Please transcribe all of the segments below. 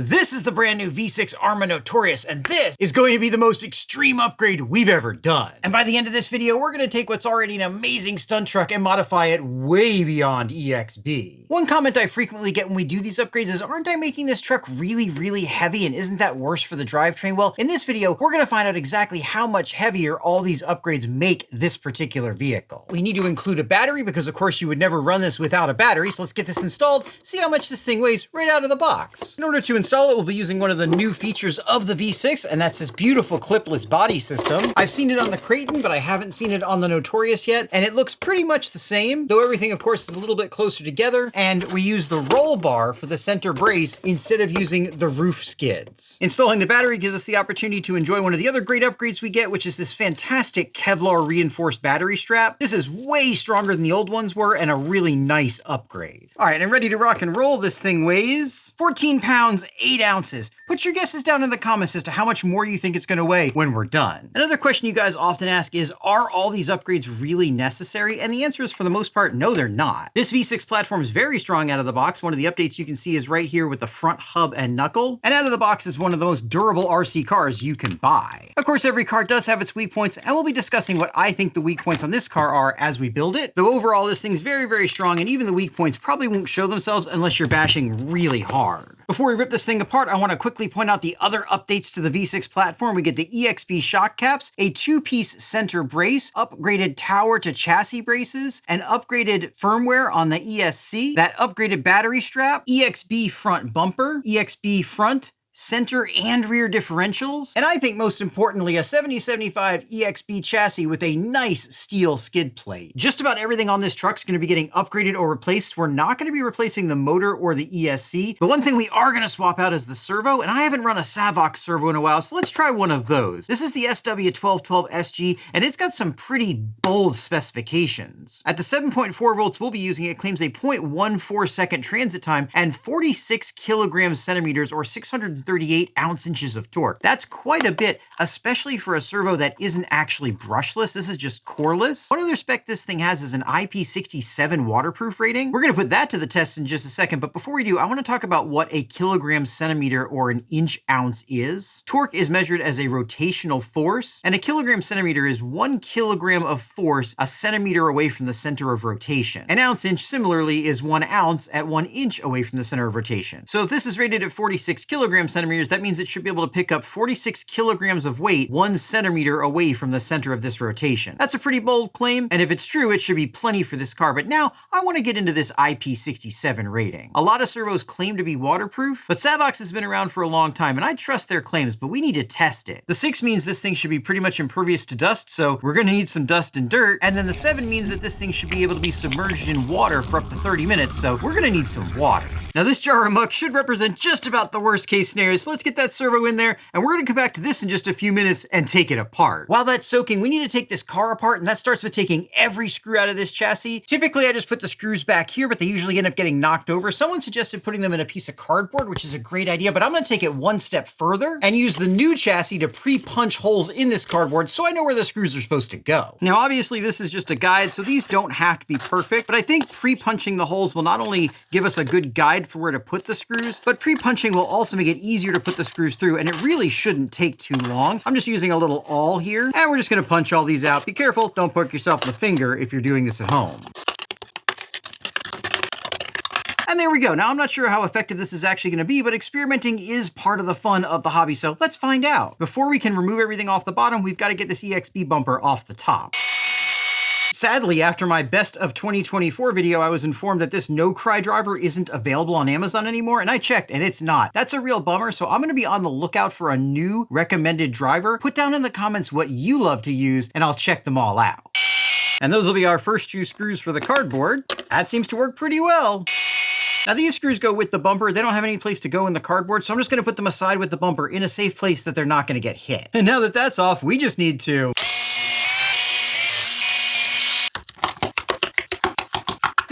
This is the brand new V6 Arrma Notorious, and this is going to be the most extreme upgrade we've ever done. And by the end of this video, we're going to take what's already an amazing stunt truck and modify it way beyond EXB. One comment I frequently get when we do these upgrades is, aren't I making this truck really heavy, and isn't that worse for the drivetrain? Well, in this video, we're going to find out exactly how much heavier all these upgrades make this particular vehicle. We need to include a battery because, of course, you would never run this without a battery, so let's get this installed, see how much this thing weighs right out of the box. In order to install it, we'll be using one of the new features of the V6, and that's this beautiful clipless body system. I've seen it on the Creighton, but I haven't seen it on the Notorious yet, and it looks pretty much the same, though everything, of course, is a little bit closer together, and we use the roll bar for the center brace instead of using the roof skids. Installing the battery gives us the opportunity to enjoy one of the other great upgrades we get, which is this fantastic Kevlar reinforced battery strap. This is way stronger than the old ones were, and a really nice upgrade. All right, I'm ready to rock and roll. This thing weighs 14 pounds, 8 ounces. Put your guesses down in the comments as to how much more you think it's going to weigh when we're done. Another question you guys often ask is, are all these upgrades really necessary? And the answer is, for the most part, no, they're not. This V6 platform is very strong out of the box. One of the updates you can see is right here with the front hub and knuckle. And out of the box is one of the most durable RC cars you can buy. Of course, every car does have its weak points, and we'll be discussing what I think the weak points on this car are as we build it. Though overall, this thing's very strong, and even the weak points probably won't show themselves unless you're bashing really hard. Before we rip this thing apart, I want to quickly point out the other updates to the V6 platform. We get the EXB shock caps, a 2-piece center brace, upgraded tower to chassis braces, an upgraded firmware on the ESC, that upgraded battery strap, EXB front bumper, EXB front, center and rear differentials, and I think most importantly, a 7075 EXB chassis with a nice steel skid plate. Just about everything on this truck is going to be getting upgraded or replaced. We're not going to be replacing the motor or the ESC. The one thing we are going to swap out is the servo, and I haven't run a Savox servo in a while, so let's try one of those. This is the SW1212SG, and it's got some pretty bold specifications. At the 7.4 volts we'll be using, it claims a 0.14 second transit time and 46 kilograms centimeters, or 638 ounce-inches of torque. That's quite a bit, especially for a servo that isn't actually brushless. This is just coreless. One other spec this thing has is an IP67 waterproof rating. We're going to put that to the test in just a second, but before we do, I want to talk about what a kilogram centimeter or an inch ounce is. Torque is measured as a rotational force, and a kilogram centimeter is 1 kilogram of force a centimeter away from the center of rotation. An ounce inch, similarly, is 1 ounce at 1 inch away from the center of rotation. So if this is rated at 46 kilograms centimeters, that means it should be able to pick up 46 kilograms of weight 1 centimeter away from the center of this rotation. That's a pretty bold claim, and if it's true, it should be plenty for this car. But now I want to get into this IP67 rating. A lot of servos claim to be waterproof, but Savox has been around for a long time, and I trust their claims, but we need to test it. The 6 means this thing should be pretty much impervious to dust, so we're going to need some dust and dirt, and then the 7 means that this thing should be able to be submerged in water for up to 30 minutes, so we're going to need some water. Now this jar of muck should represent just about the worst case scenario, so let's get that servo in there, and we're going to come back to this in just a few minutes and take it apart. While that's soaking, we need to take this car apart, and that starts with taking every screw out of this chassis. Typically, I just put the screws back here, but they usually end up getting knocked over. Someone suggested putting them in a piece of cardboard, which is a great idea, but I'm going to take it one step further and use the new chassis to pre-punch holes in this cardboard so I know where the screws are supposed to go. Now, obviously, this is just a guide, so these don't have to be perfect, but I think pre-punching the holes will not only give us a good guide for where to put the screws, but pre-punching will also make it easier to put the screws through, and it really shouldn't take too long. I'm just using a little awl here, and we're just going to punch all these out. Be careful, don't poke yourself in the finger if you're doing this at home. And there we go. Now, I'm not sure how effective this is actually going to be, but experimenting is part of the fun of the hobby, so let's find out. Before we can remove everything off the bottom, we've got to get this EXB bumper off the top. Sadly, after my best of 2024 video, I was informed that this No Cry driver isn't available on Amazon anymore, and I checked, and it's not. That's a real bummer, so I'm going to be on the lookout for a new recommended driver. Put down in the comments what you love to use, and I'll check them all out. And those will be our first 2 screws for the cardboard. That seems to work pretty well. Now these screws go with the bumper. They don't have any place to go in the cardboard, so I'm just going to put them aside with the bumper in a safe place that they're not going to get hit. And now that that's off, we just need to...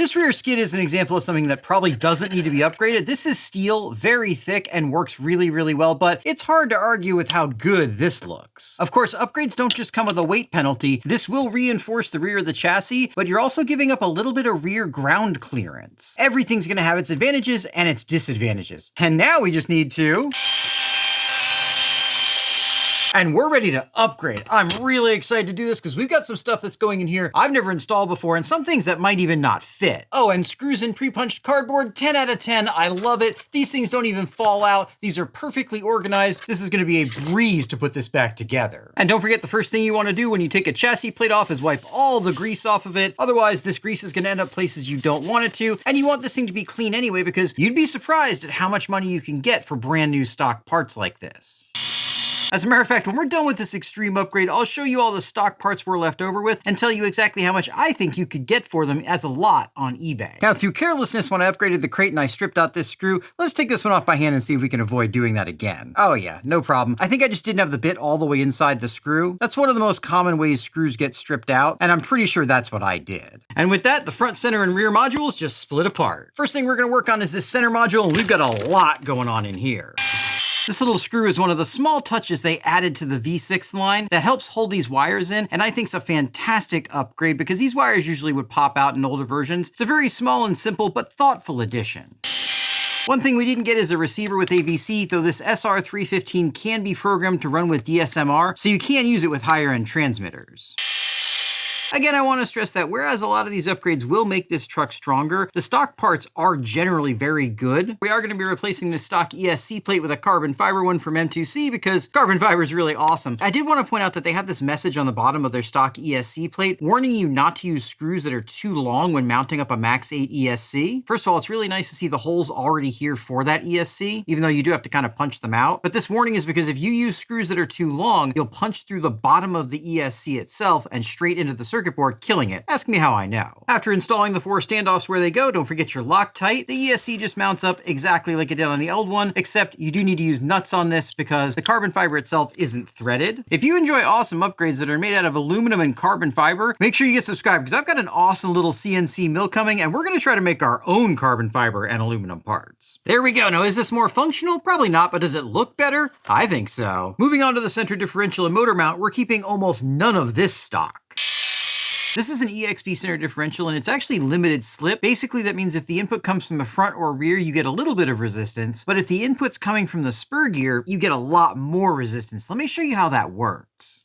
This rear skid is an example of something that probably doesn't need to be upgraded. This is steel, very thick, and works really, really well, but it's hard to argue with how good this looks. Of course, upgrades don't just come with a weight penalty. This will reinforce the rear of the chassis, but you're also giving up a little bit of rear ground clearance. Everything's gonna have its advantages and its disadvantages. And now we just need to... And we're ready to upgrade. I'm really excited to do this because we've got some stuff that's going in here I've never installed before and some things that might even not fit. Oh, and screws in pre-punched cardboard, 10 out of 10. I love it. These things don't even fall out. These are perfectly organized. This is gonna be a breeze to put this back together. And don't forget, the first thing you wanna do when you take a chassis plate off is wipe all the grease off of it. Otherwise, this grease is gonna end up places you don't want it to. And you want this thing to be clean anyway because you'd be surprised at how much money you can get for brand new stock parts like this. As a matter of fact, when we're done with this extreme upgrade, I'll show you all the stock parts we're left over with and tell you exactly how much I think you could get for them as a lot on eBay. Now, through carelessness when I upgraded the crate and I stripped out this screw, let's take this one off by hand and see if we can avoid doing that again. Oh yeah, no problem. I think I just didn't have the bit all the way inside the screw. That's one of the most common ways screws get stripped out, and I'm pretty sure that's what I did. And with that, the front, center, and rear modules just split apart. First thing we're gonna work on is this center module, and we've got a lot going on in here. This little screw is one of the small touches they added to the V6 line that helps hold these wires in, and I think it's a fantastic upgrade because these wires usually would pop out in older versions. It's a very small and simple but thoughtful addition. One thing we didn't get is a receiver with AVC, though this SR315 can be programmed to run with DSMR, so you can use it with higher end transmitters. Again, I want to stress that whereas a lot of these upgrades will make this truck stronger, the stock parts are generally very good. We are going to be replacing this stock ESC plate with a carbon fiber one from M2C because carbon fiber is really awesome. I did want to point out that they have this message on the bottom of their stock ESC plate warning you not to use screws that are too long when mounting up a Max 8 ESC. First of all, it's really nice to see the holes already here for that ESC, even though you do have to kind of punch them out. But this warning is because if you use screws that are too long, you'll punch through the bottom of the ESC itself and straight into the circuit board, killing it. Ask me how I know. After installing the 4 standoffs where they go, don't forget your Loctite. The ESC just mounts up exactly like it did on the old one, except you do need to use nuts on this because the carbon fiber itself isn't threaded. If you enjoy awesome upgrades that are made out of aluminum and carbon fiber, make sure you get subscribed because I've got an awesome little CNC mill coming and we're going to try to make our own carbon fiber and aluminum parts. There we go. Now, is this more functional? Probably not, but does it look better? I think so. Moving on to the center differential and motor mount, we're keeping almost none of this stock. This is an EXP center differential and it's actually limited slip. Basically, that means if the input comes from the front or rear, you get a little bit of resistance, but if the input's coming from the spur gear, you get a lot more resistance. Let me show you how that works.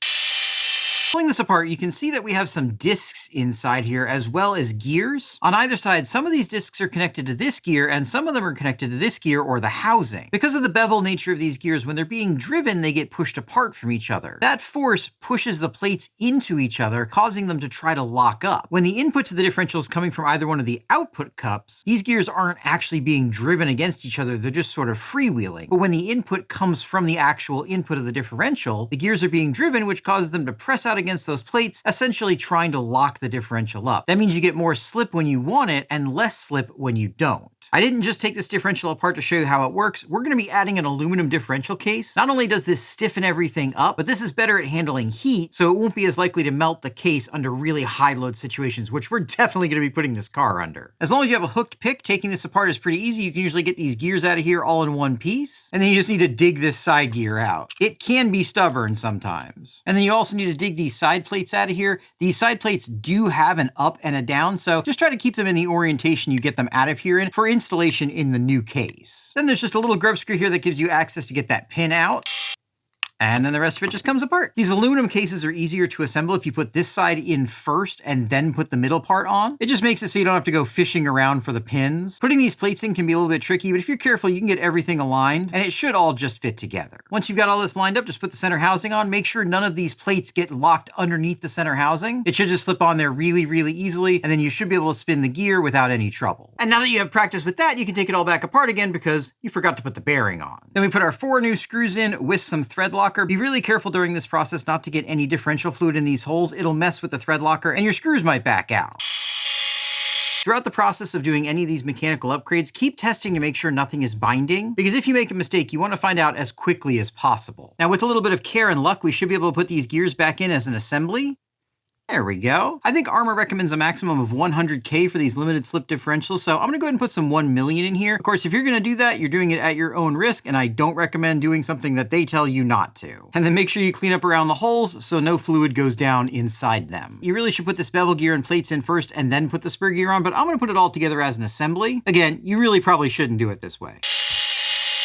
Pulling this apart, you can see that we have some discs inside here as well as gears. On either side, some of these discs are connected to this gear and some of them are connected to this gear or the housing. Because of the bevel nature of these gears, when they're being driven, they get pushed apart from each other. That force pushes the plates into each other, causing them to try to lock up. When the input to the differential is coming from either one of the output cups, these gears aren't actually being driven against each other, they're just sort of freewheeling. But when the input comes from the actual input of the differential, the gears are being driven, which causes them to press out against those plates, essentially trying to lock the differential up. That means you get more slip when you want it and less slip when you don't. I didn't just take this differential apart to show you how it works. We're going to be adding an aluminum differential case. Not only does this stiffen everything up, but this is better at handling heat, so it won't be as likely to melt the case under really high load situations, which we're definitely going to be putting this car under. As long as you have a hooked pick, taking this apart is pretty easy. You can usually get these gears out of here all in one piece, and then you just need to dig this side gear out. It can be stubborn sometimes. And then you also need to dig these side plates out of here. These side plates do have an up and a down, so just try to keep them in the orientation you get them out of here in for installation in the new case. Then there's just a little grub screw here that gives you access to get that pin out. And then the rest of it just comes apart. These aluminum cases are easier to assemble if you put this side in first and then put the middle part on. It just makes it so you don't have to go fishing around for the pins. Putting these plates in can be a little bit tricky, but if you're careful, you can get everything aligned and it should all just fit together. Once you've got all this lined up, just put the center housing on. Make sure none of these plates get locked underneath the center housing. It should just slip on there really, really easily, and then you should be able to spin the gear without any trouble. And now that you have practice with that, you can take it all back apart again because you forgot to put the bearing on. Then we put our 4 new screws in with some thread locker. Be really careful during this process not to get any differential fluid in these holes. It'll mess with the thread locker and your screws might back out. Throughout the process of doing any of these mechanical upgrades, keep testing to make sure nothing is binding, because if you make a mistake, you want to find out as quickly as possible. Now, with a little bit of care and luck, we should be able to put these gears back in as an assembly. There we go. I think Arrma recommends a maximum of 100K for these limited slip differentials, so I'm gonna go ahead and put some 1 million in here. Of course, if you're gonna do that, you're doing it at your own risk, and I don't recommend doing something that they tell you not to. And then make sure you clean up around the holes so no fluid goes down inside them. You really should put this bevel gear and plates in first and then put the spur gear on, but I'm gonna put it all together as an assembly. Again, you really probably shouldn't do it this way.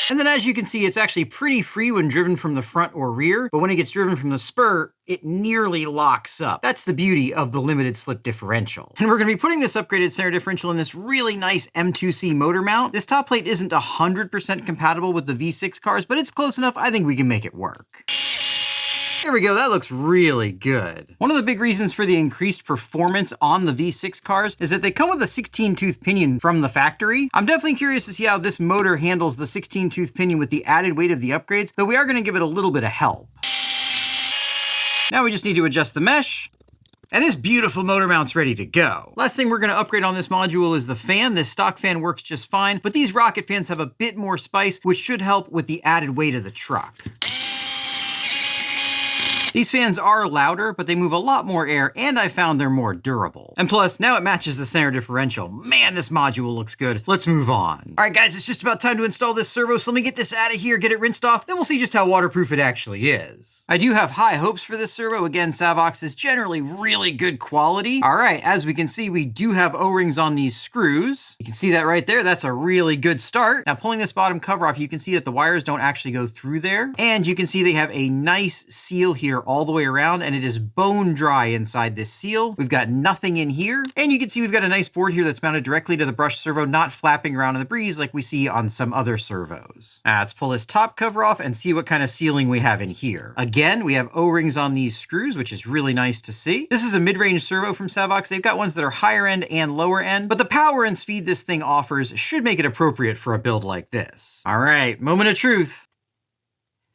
And then as you can see, it's actually pretty free when driven from the front or rear, but when it gets driven from the spur, it nearly locks up. That's the beauty of the limited slip differential. And we're gonna be putting this upgraded center differential in this really nice M2C motor mount. This top plate isn't 100% compatible with the V6 cars, but it's close enough, I think we can make it work. There we go, that looks really good. One of the big reasons for the increased performance on the V6 cars is that they come with a 16-tooth pinion from the factory. I'm definitely curious to see how this motor handles the 16-tooth pinion with the added weight of the upgrades, though we are gonna give it a little bit of help. Now we just need to adjust the mesh, and this beautiful motor mount's ready to go. Last thing we're gonna upgrade on this module is the fan. This stock fan works just fine, but these rocket fans have a bit more spice, which should help with the added weight of the truck. These fans are louder, but they move a lot more air, and I found they're more durable. And plus, now it matches the center differential. Man, this module looks good. Let's move on. All right, guys, it's just about time to install this servo, so let me get this out of here, get it rinsed off, then we'll see just how waterproof it actually is. I do have high hopes for this servo. Again, Savox is generally really good quality. All right, as we can see, we do have O-rings on these screws. You can see that right there. That's a really good start. Now, pulling this bottom cover off, you can see that the wires don't actually go through there. And you can see they have a nice seal here all the way around, and it is bone dry inside this seal. We've got nothing in here, and you can see we've got a nice board here that's mounted directly to the brush servo, not flapping around in the breeze like we see on some other servos. Now let's pull this top cover off and see what kind of sealing we have in here. Again, we have O-rings on these screws, which is really nice to see. This is a mid-range servo from Savox. They've got ones that are higher end and lower end, but the power and speed this thing offers should make it appropriate for a build like this. All right, moment of truth.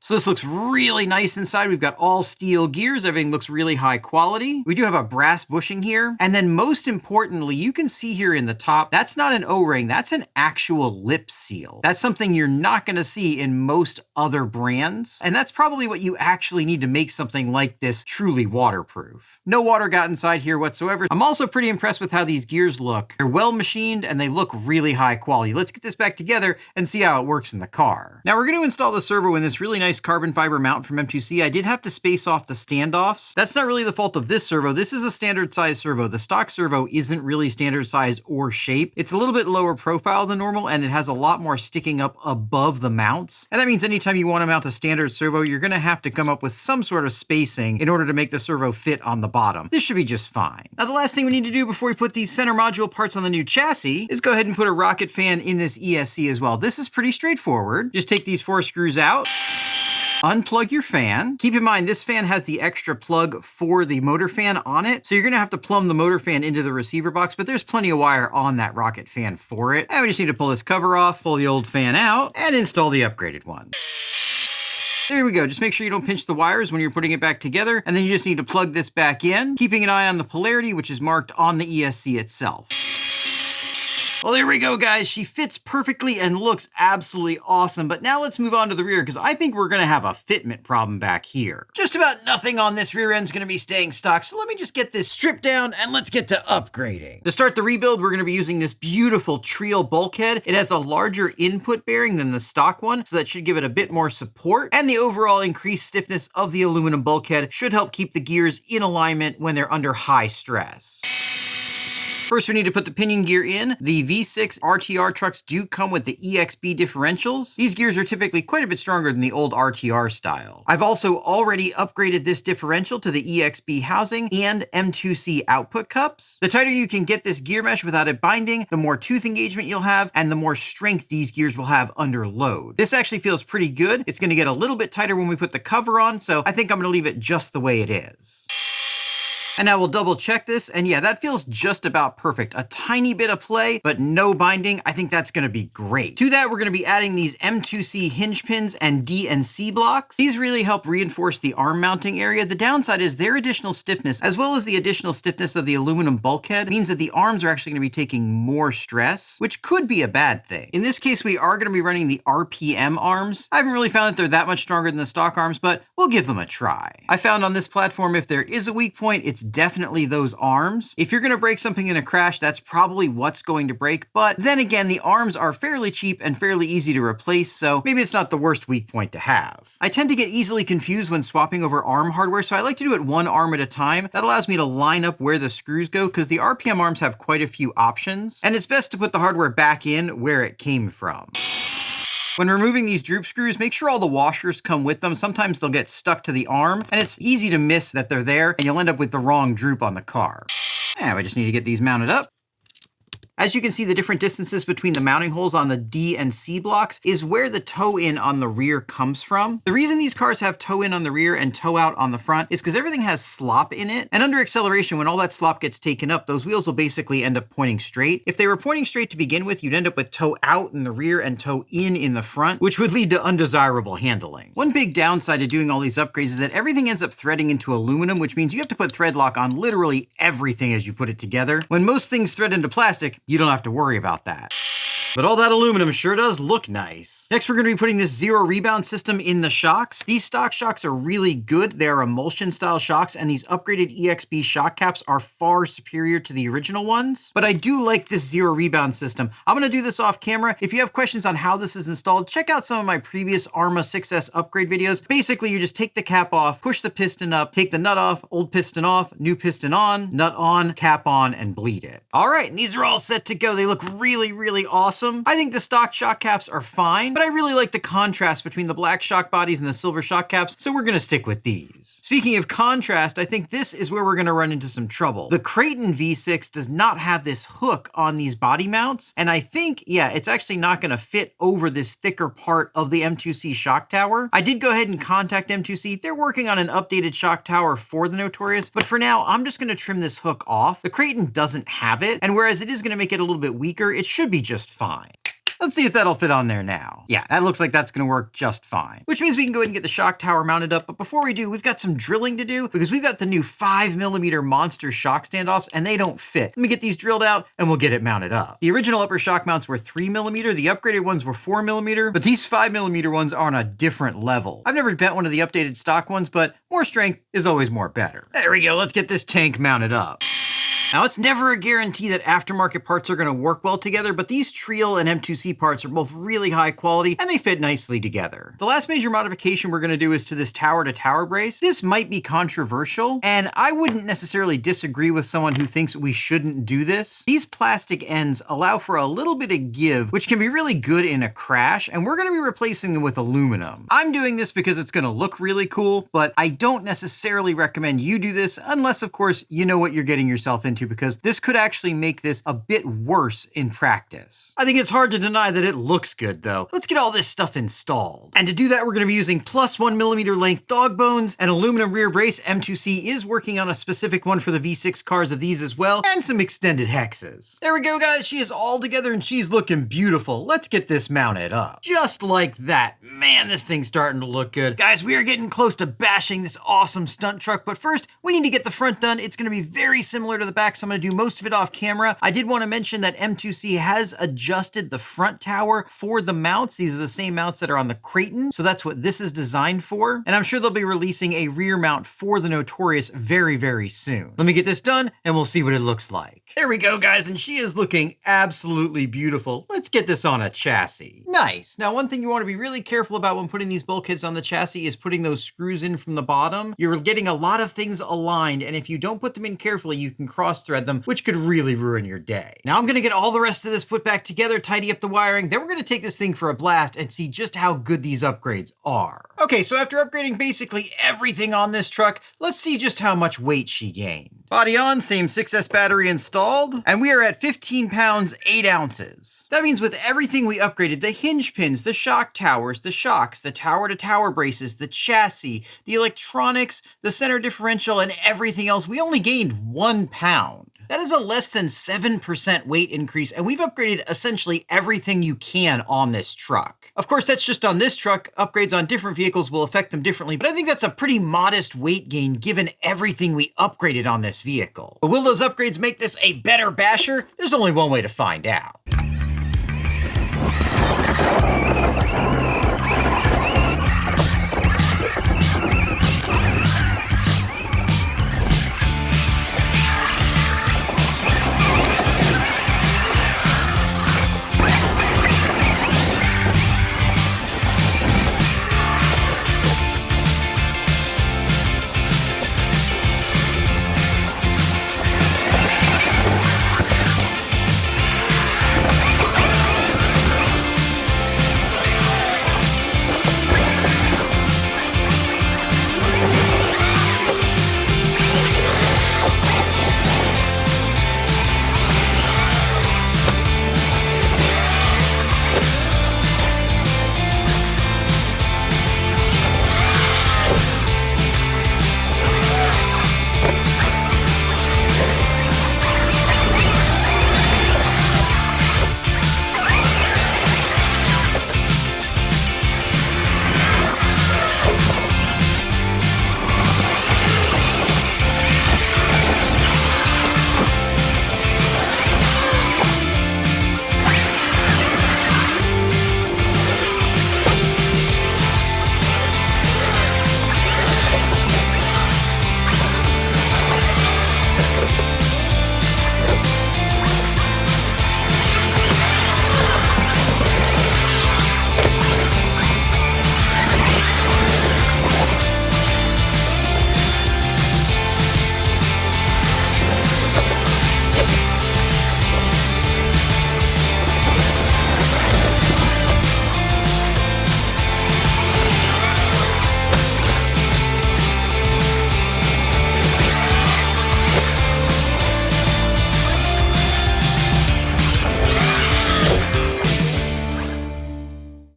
So this looks really nice inside. We've got all steel gears. Everything looks really high quality. We do have a brass bushing here. And then most importantly, you can see here in the top, that's not an O-ring, that's an actual lip seal. That's something you're not gonna see in most other brands. And that's probably what you actually need to make something like this truly waterproof. No water got inside here whatsoever. I'm also pretty impressed with how these gears look. They're well machined and they look really high quality. Let's get this back together and see how it works in the car. Now we're gonna install the servo in this really nice carbon fiber mount from M2C. I did have to space off the standoffs. That's not really the fault of this servo. This is a standard size servo. The stock servo isn't really standard size or shape. It's a little bit lower profile than normal, and it has a lot more sticking up above the mounts. And that means anytime you want to mount a standard servo, you're going to have to come up with some sort of spacing in order to make the servo fit on the bottom. This should be just fine. Now, the last thing we need to do before we put these center module parts on the new chassis is go ahead and put a rocket fan in this ESC as well. This is pretty straightforward. Just take these 4 screws out. Unplug your fan. Keep in mind, this fan has the extra plug for the motor fan on it, so you're gonna have to plumb the motor fan into the receiver box, but there's plenty of wire on that rocket fan for it. And we just need to pull this cover off, pull the old fan out, and install the upgraded one. There we go. Just make sure you don't pinch the wires when you're putting it back together, and then you just need to plug this back in, keeping an eye on the polarity, which is marked on the ESC itself. Well, there we go, guys. She fits perfectly and looks absolutely awesome. But now let's move on to the rear, because I think we're going to have a fitment problem back here. Just about nothing on this rear end is going to be staying stock, so let me just get this stripped down and let's get to upgrading. To start the rebuild, we're going to be using this beautiful Trio bulkhead. It has a larger input bearing than the stock one, so that should give it a bit more support. And the overall increased stiffness of the aluminum bulkhead should help keep the gears in alignment when they're under high stress. First, we need to put the pinion gear in. The V6 RTR trucks do come with the EXB differentials. These gears are typically quite a bit stronger than the old RTR style. I've also already upgraded this differential to the EXB housing and M2C output cups. The tighter you can get this gear mesh without it binding, the more tooth engagement you'll have and the more strength these gears will have under load. This actually feels pretty good. It's going to get a little bit tighter when we put the cover on, so I think I'm going to leave it just the way it is. And now we'll double check this, and yeah, that feels just about perfect. A tiny bit of play, but no binding. I think that's gonna be great. To that, we're gonna be adding these M2C hinge pins and D and C blocks. These really help reinforce the arm mounting area. The downside is their additional stiffness, as well as the additional stiffness of the aluminum bulkhead, means that the arms are actually gonna be taking more stress, which could be a bad thing. In this case, we are gonna be running the RPM arms. I haven't really found that they're that much stronger than the stock arms, but we'll give them a try. I found on this platform, if there is a weak point, it's it's definitely those arms. If you're going to break something in a crash, that's probably what's going to break. But then again, the arms are fairly cheap and fairly easy to replace, so maybe it's not the worst weak point to have. I tend to get easily confused when swapping over arm hardware, so I like to do it one arm at a time. That allows me to line up where the screws go, because the RPM arms have quite a few options, and it's best to put the hardware back in where it came from. When removing these droop screws, make sure all the washers come with them. Sometimes they'll get stuck to the arm, and it's easy to miss that they're there, and you'll end up with the wrong droop on the car. And we just need to get these mounted up. As you can see, the different distances between the mounting holes on the D and C blocks is where the toe-in on the rear comes from. The reason these cars have toe-in on the rear and toe-out on the front is because everything has slop in it, and under acceleration, when all that slop gets taken up, those wheels will basically end up pointing straight. If they were pointing straight to begin with, you'd end up with toe-out in the rear and toe-in in the front, which would lead to undesirable handling. One big downside to doing all these upgrades is that everything ends up threading into aluminum, which means you have to put thread lock on literally everything as you put it together. When most things thread into plastic, you don't have to worry about that. But all that aluminum sure does look nice. Next, we're going to be putting this zero rebound system in the shocks. These stock shocks are really good. They are emulsion style shocks, and these upgraded EXB shock caps are far superior to the original ones. But I do like this zero rebound system. I'm going to do this off camera. If you have questions on how this is installed, check out some of my previous Arrma 6S upgrade videos. Basically, you just take the cap off, push the piston up, take the nut off, old piston off, new piston on, nut on, cap on, and bleed it. All right, and these are all set to go. They look really, really awesome. I think the stock shock caps are fine, but I really like the contrast between the black shock bodies and the silver shock caps, so we're gonna stick with these. Speaking of contrast, I think this is where we're gonna run into some trouble. The Creighton V6 does not have this hook on these body mounts, and I think, yeah, it's actually not gonna fit over this thicker part of the M2C shock tower. I did go ahead and contact M2C. They're working on an updated shock tower for the Notorious, but for now, I'm just gonna trim this hook off. The Creighton doesn't have it, and whereas it is gonna make it a little bit weaker, it should be just fine. Let's see if that'll fit on there now. Yeah, that looks like that's gonna work just fine. Which means we can go ahead and get the shock tower mounted up, but before we do, we've got some drilling to do because we've got the new 5mm monster shock standoffs and they don't fit. Let me get these drilled out and we'll get it mounted up. The original upper shock mounts were 3mm, the upgraded ones were 4mm, but these 5mm ones are on a different level. I've never bent one of the updated stock ones, but more strength is always more better. There we go, let's get this tank mounted up. Now, it's never a guarantee that aftermarket parts are going to work well together, but these Triel and M2C parts are both really high quality and they fit nicely together. The last major modification we're going to do is to this tower-to-tower brace. This might be controversial, and I wouldn't necessarily disagree with someone who thinks we shouldn't do this. These plastic ends allow for a little bit of give, which can be really good in a crash, and we're going to be replacing them with aluminum. I'm doing this because it's going to look really cool, but I don't necessarily recommend you do this unless, of course, you know what you're getting yourself into, because this could actually make this a bit worse in practice. I think it's hard to deny that it looks good though. Let's get all this stuff installed. And to do that, we're going to be using plus 1mm length dog bones, an aluminum rear brace. M2C is working on a specific one for the V6 cars of these as well, and some extended hexes. There we go, guys. She is all together and she's looking beautiful. Let's get this mounted up. Just like that. Man, this thing's starting to look good. Guys, we are getting close to bashing this awesome stunt truck, but first we need to get the front done. It's going to be very similar to the back, so I'm going to do most of it off camera. I did want to mention that M2C has adjusted the front tower for the mounts. These are the same mounts that are on the Creighton, so that's what this is designed for. And I'm sure they'll be releasing a rear mount for the Notorious very, very soon. Let me get this done and we'll see what it looks like. There we go, guys, and she is looking absolutely beautiful. Let's get this on a chassis. Nice. Now, one thing you want to be really careful about when putting these bulkheads on the chassis is putting those screws in from the bottom. You're getting a lot of things aligned, and if you don't put them in carefully, you can cross-thread them, which could really ruin your day. Now, I'm going to get all the rest of this put back together, tidy up the wiring, then we're going to take this thing for a blast and see just how good these upgrades are. Okay, so after upgrading basically everything on this truck, let's see just how much weight she gained. Body on, same 6S battery installed, and we are at 15 pounds, 8 ounces. That means with everything we upgraded, the hinge pins, the shock towers, the shocks, the tower-to-tower braces, the chassis, the electronics, the center differential, and everything else, we only gained 1 pound. That is a less than 7% weight increase, and we've upgraded essentially everything you can on this truck. Of course, that's just on this truck. Upgrades on different vehicles will affect them differently, but I think that's a pretty modest weight gain given everything we upgraded on this vehicle. But will those upgrades make this a better basher? There's only one way to find out.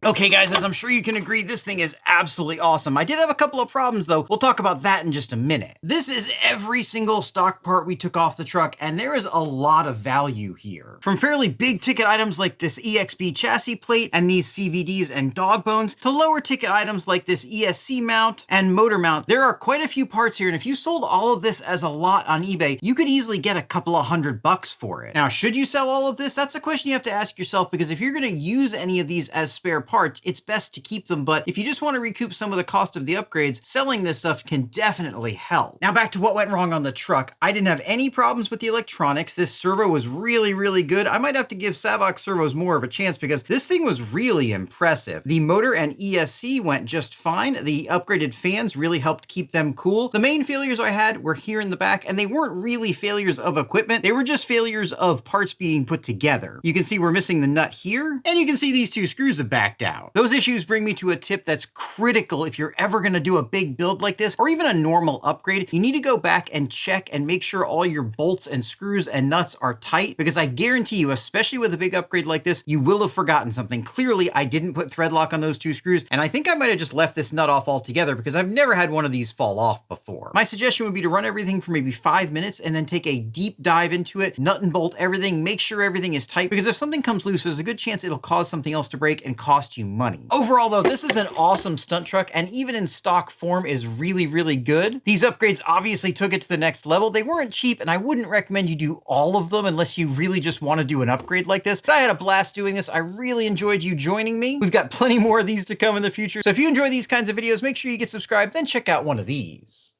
Okay guys, as I'm sure you can agree, this thing is absolutely awesome. I did have a couple of problems though. We'll talk about that in just a minute. This is every single stock part we took off the truck, and there is a lot of value here. From fairly big ticket items like this EXB chassis plate and these CVDs and dog bones, to lower ticket items like this ESC mount and motor mount, there are quite a few parts here, and if you sold all of this as a lot on eBay, you could easily get a couple of $100 for it. Now, should you sell all of this? That's a question you have to ask yourself, because if you're gonna use any of these as spare parts, it's best to keep them, but if you just want to recoup some of the cost of the upgrades, selling this stuff can definitely help. Now back to what went wrong on the truck. I didn't have any problems with the electronics. This servo was really good. I might have to give Savox servos more of a chance because this thing was really impressive. The motor and ESC went just fine. The upgraded fans really helped keep them cool. The main failures I had were here in the back, and they weren't really failures of equipment. They were just failures of parts being put together. You can see we're missing the nut here, and you can see these two screws have backed out. Those issues bring me to a tip that's critical if you're ever going to do a big build like this, or even a normal upgrade. You need to go back and check and make sure all your bolts and screws and nuts are tight, because I guarantee you, especially with a big upgrade like this, you will have forgotten something. Clearly, I didn't put thread lock on those two screws, and I think I might have just left this nut off altogether because I've never had one of these fall off before. My suggestion would be to run everything for maybe 5 minutes and then take a deep dive into it, nut and bolt everything, make sure everything is tight, because if something comes loose, there's a good chance it'll cause something else to break and cost you money. Overall though, this is an awesome stunt truck, and even in stock form is really good. These upgrades obviously took it to the next level. They weren't cheap, and I wouldn't recommend you do all of them unless you really just want to do an upgrade like this, but I had a blast doing this. I really enjoyed you joining me. We've got plenty more of these to come in the future, so if you enjoy these kinds of videos, make sure you get subscribed, then check out one of these.